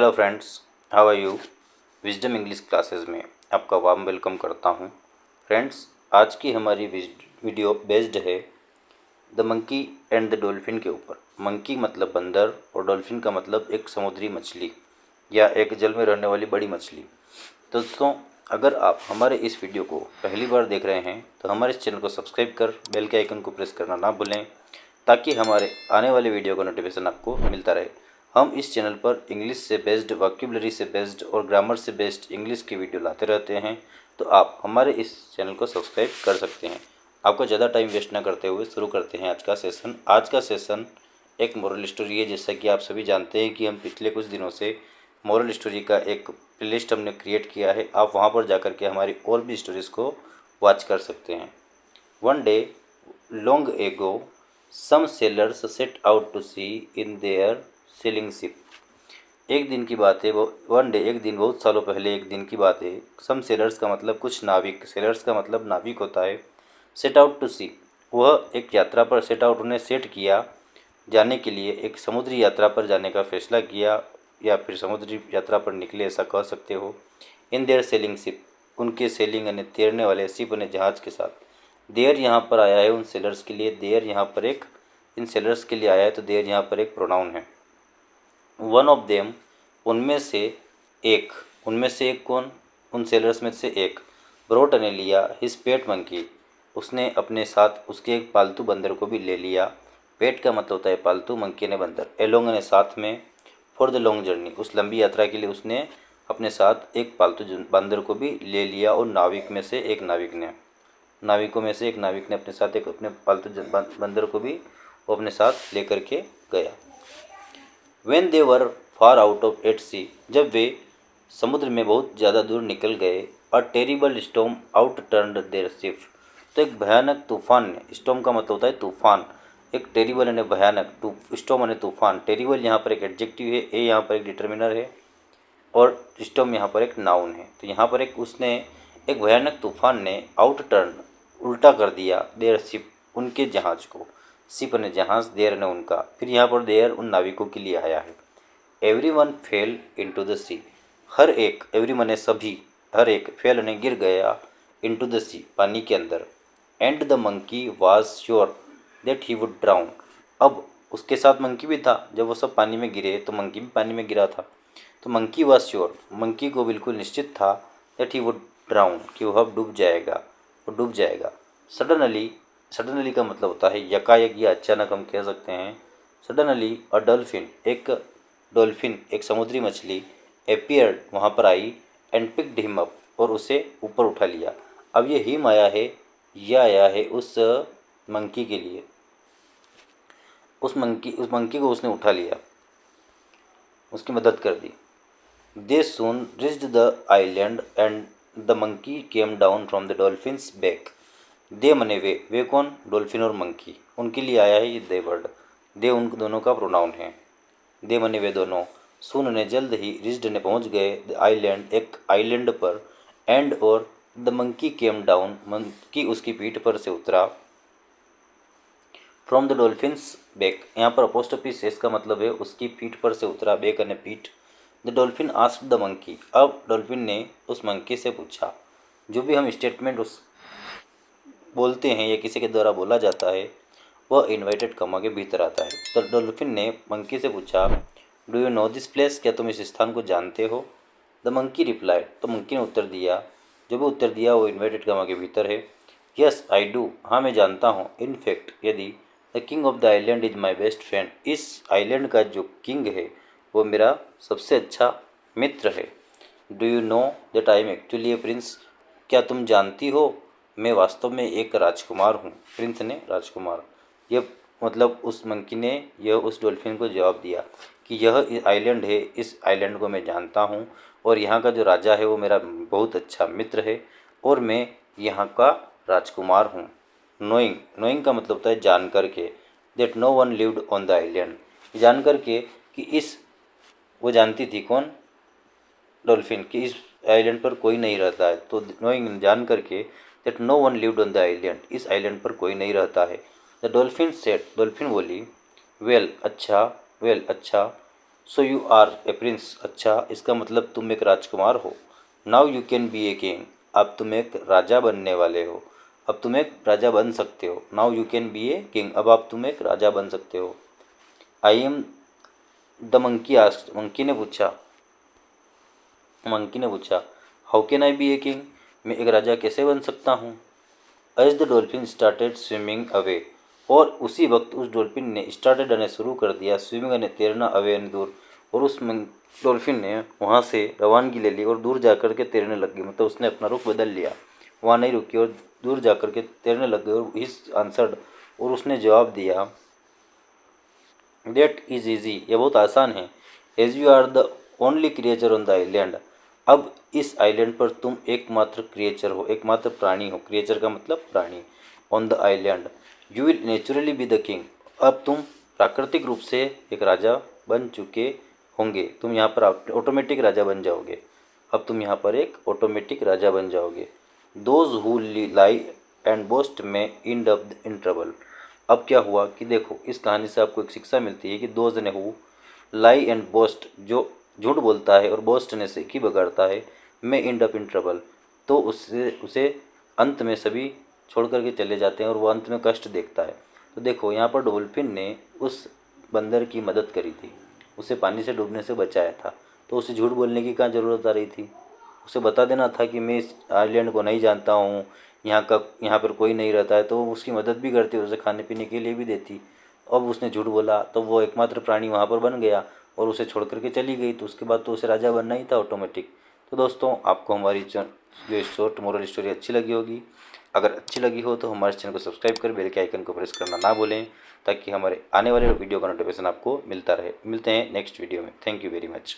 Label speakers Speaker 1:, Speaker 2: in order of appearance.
Speaker 1: Hello friends, how are you. Wisdom English classes में आपका warm welcome करता हूं। फ्रेंड्स, आज की हमारी वीडियो बेस्ड है the monkey and the dolphin के ऊपर। मंकी मतलब बंदर और डॉल्फिन का मतलब एक समुद्री मछली या एक जल में रहने वाली बड़ी मछली। दोस्तों, अगर आप हमारे इस वीडियो को पहली बार देख रहे हैं तो हमारे इस चैनल को सब्सक्राइब कर बेल के आइकन को प्रेस करना ना भूलें, ताकि हमारे आने वाले वीडियो का नोटिफिकेशन आपको मिलता रहे। हम इस चैनल पर इंग्लिश से बेस्ड, वोकैबुलरी से बेस्ड और ग्रामर से बेस्ड इंग्लिश की वीडियो लाते रहते हैं, तो आप हमारे इस चैनल को सब्सक्राइब कर सकते हैं। आपको ज़्यादा टाइम वेस्ट ना करते हुए शुरू करते हैं आज का सेशन। आज का सेशन एक मोरल स्टोरी है। जैसा कि आप सभी जानते हैं कि हम पिछले कुछ दिनों से मोरल स्टोरी का एक प्लेलिस्ट हमने क्रिएट किया है। आप वहाँ पर जाकर के हमारी और भी स्टोरीज़ को वॉच कर सकते हैं। One day long ago some sailors set out to sea in their sailing ship. एक दिन की बात है, वो वन डे, एक दिन, बहुत सालों पहले एक दिन की बात है। सम सेलर्स का मतलब कुछ नाविक, सेलर्स का मतलब नाविक होता है। सेट आउट टू सी, वह एक यात्रा पर, सेट आउट उन्हें सेट किया जाने के लिए, एक समुद्री यात्रा पर जाने का फैसला किया, या फिर समुद्री यात्रा पर निकले, ऐसा कह सकते हो। इन देयर सेलिंग शिप, उनके सेलिंग यानी तैरने वाले, शिप यानी जहाज़ के साथ। देयर यहाँ पर आया है उन सेलर्स के लिए, देयर यहाँ पर एक, इन सेलर्स के लिए आया है, तो देयर यहाँ पर एक प्रोनाउन है। वन ऑफ देम, उनमें से एक, उनमें से एक कौन, उन सेलर्स में से एक, ब्रोट ने लिया हिज पेट मंकी, उसने अपने साथ उसके एक पालतू बंदर को भी ले लिया। पेट का मतलब होता है पालतू, मंकी ने बंदर, एलोंग ने साथ में, फॉर द लॉन्ग जर्नी, उस लंबी यात्रा के लिए उसने अपने साथ एक पालतू बंदर को भी ले लिया। और नाविक में से एक नाविक ने, नाविकों में से एक नाविक ने अपने साथ एक अपने पालतू बंदर को भी वो अपने साथ लेकर के गया। When they were far out of at sea, जब वे समुद्र में बहुत ज़्यादा दूर निकल गए, a terrible storm out turned their ship, तो एक भयानक तूफान ने, स्टॉर्म का मतलब होता है तूफान, एक टेरिबल यानी भयानक, स्टॉर्म यानी तूफान, टेरिबल यहाँ पर एक एडजेक्टिव है, ए यहाँ पर एक डिटर्मिनर है, और स्टॉर्म यहाँ पर एक नाउन है। तो यहाँ पर एक, उसने, एक भयानक तूफान ने, आउट टर्न, उल्टा कर दिया, देयर शिप, उनके जहाज को, शिप ने जहाज, देयर ने उनका, फिर यहाँ पर देयर उन नाविकों के लिए आया है। Everyone fell into the sea, हर एक, एवरी मन सभी, हर एक, फेल ने गिर गया, इंटू द सी, पानी के अंदर। And the monkey was sure that he would drown, अब उसके साथ मंकी भी था। जब वो सब पानी में गिरे तो मंकी भी पानी में गिरा था। तो मंकी वाज श्योर, मंकी को बिल्कुल निश्चित था, दैट ही वुड ड्राउन, कि वह अब डूब जाएगा, वो डूब जाएगा। सडनली, सडनली का मतलब होता है यकायक या अचानक, हम कह सकते हैं। सडनली अ डॉल्फिन, एक डॉल्फिन, एक समुद्री मछली, एपियर्ड, वहाँ पर आई, एंड पिक्ड हिम अप, और उसे ऊपर उठा लिया। अब ये हिम आया है, यह आया है उस मंकी के लिए, उस मंकी को उसने उठा लिया, उसकी मदद कर दी। They soon reached the island and the monkey came down from the dolphins back. They मने वे कौन, डॉल्फिन और मंकी, उनके लिए आया है ये दे वर्ड। दे उन दोनों का प्रोनाउन है। दे मने वे दोनों, सुन ने जल्द ही, रिच्ड ने पहुंच गए, द आइलैंड, एक आइलैंड पर, एंड और, the monkey came down, monkey उसकी पीठ पर से उतरा, फ्रॉम द डॉल्फिन्स बैक, यहाँ पर अपोस्ट्रोफी एस का मतलब है उसकी पीठ पर से उतरा, बैक यानी पीठ। The dolphin asked the monkey, अब डॉल्फिन ने उस मंकी से पूछा। जो भी हम स्टेटमेंट उस बोलते हैं या किसी के द्वारा बोला जाता है, वह इन्वाइटेड कमा के भीतर आता है। तो डॉल्फिन ने मंकी से पूछा, do you know this place, क्या तुम इस स्थान को जानते हो। द मंकी रिप्लाइड, तो मंकी ने उत्तर दिया, जो भी उत्तर दिया वो इन्वाइटेड कमा के भीतर है। यस आई डू, हाँ मैं जानता हूँ। इन फैक्ट, यदि, the king of the island is my best friend, इस आइलैंड का जो किंग है वो मेरा सबसे अच्छा मित्र है। Do you know that I am actually A Prince, क्या तुम जानती हो मैं वास्तव में एक राजकुमार हूँ। प्रिंस ने राजकुमार, यह मतलब उस मंकी ने यह उस डॉल्फिन को जवाब दिया कि यह आइलैंड है, इस आइलैंड को मैं जानता हूँ, और यहाँ का जो राजा है वो मेरा बहुत अच्छा मित्र है, और मैं यहाँ का राजकुमार हूँ। नोइंग, नोइंग का मतलब होता है जान कर के। That no one lived on the island, जान कर के कि इस, वो जानती थी कौन, डॉल्फिन, कि इस आइलैंड पर कोई नहीं रहता है। तो नोइंग, जान करके, that no one lived on the island, इस आइलैंड पर कोई नहीं रहता है। द डॉल्फिन सेड, डॉल्फिन बोली, वेल अच्छा, वेल अच्छा, so you are a prince, अच्छा इसका मतलब तुम एक राजकुमार हो। Now you can be a king, अब तुम एक राजा बनने वाले हो, अब तुम एक राजा बन सकते हो। Now you can be a king, अब आप तुम एक राजा बन सकते हो। I am the monkey asked, monkey ने पूछा how can I be a king, मैं एक राजा कैसे बन सकता हूँ। As the dolphin started swimming away, और उसी वक्त उस डॉल्फिन ने स्टार्टेड यानी शुरू कर दिया, स्विमिंग यानी तैरना, अवे यानी दूर, और उस डॉल्फिन ने वहाँ से रवानगी ले ली और दूर जाकर के तैरने लग गई, मतलब उसने अपना रुख बदल लिया, वहाँ नहीं रुकी और दूर जाकर के तैरने लग गई। और इस आंसर्ड, और उसने जवाब दिया दैट इज़ ईजी, ये बहुत आसान है। As you are the only creature on the island, अब इस आइलैंड पर तुम एकमात्र क्रिएचर हो, एकमात्र प्राणी हो, क्रिएचर का मतलब प्राणी, on the island. You will naturally be the king, अब तुम प्राकृतिक रूप से एक राजा बन चुके होंगे, तुम यहाँ पर ऑटोमेटिक राजा बन जाओगे, अब तुम यहाँ पर एक ऑटोमेटिक राजा बन जाओगे। Those who lie and boast में इंड अप इन ट्रबल, अब क्या हुआ कि देखो इस कहानी से आपको एक शिक्षा मिलती है कि दो जने हु लाई एंड बोस्ट, जो झूठ बोलता है और बोस्ट ने से की बगाड़ता है, में इंड अप इन ट्रबल, तो उससे उसे अंत में सभी छोड़ करके चले जाते हैं और वो अंत में कष्ट देखता है। तो देखो यहाँ पर डॉल्फिन ने उस बंदर की मदद करी थी, उसे पानी से डूबने से बचाया था, तो उसे झूठ बोलने की क्या ज़रूरत आ रही थी। उसे बता देना था कि मैं इस आइलैंड को नहीं जानता हूँ, यहाँ पर कोई नहीं रहता है, तो उसकी मदद भी करती, उसे खाने पीने के लिए भी देती। अब उसने झूठ बोला तो वो एकमात्र प्राणी वहाँ पर बन गया और उसे छोड़ करके चली गई, तो उसके बाद तो उसे राजा बनना ही था ऑटोमेटिक। तो दोस्तों आपको हमारी जो शॉर्ट मोरल स्टोरी अच्छी लगी होगी, अगर अच्छी लगी हो तो हमारे चैनल को सब्सक्राइब कर बेल के आइकन को प्रेस करना ना भूलें, ताकि हमारे आने वाले वीडियो का नोटिफिकेशन आपको मिलता रहे। मिलते हैं नेक्स्ट वीडियो में। Thank you very much.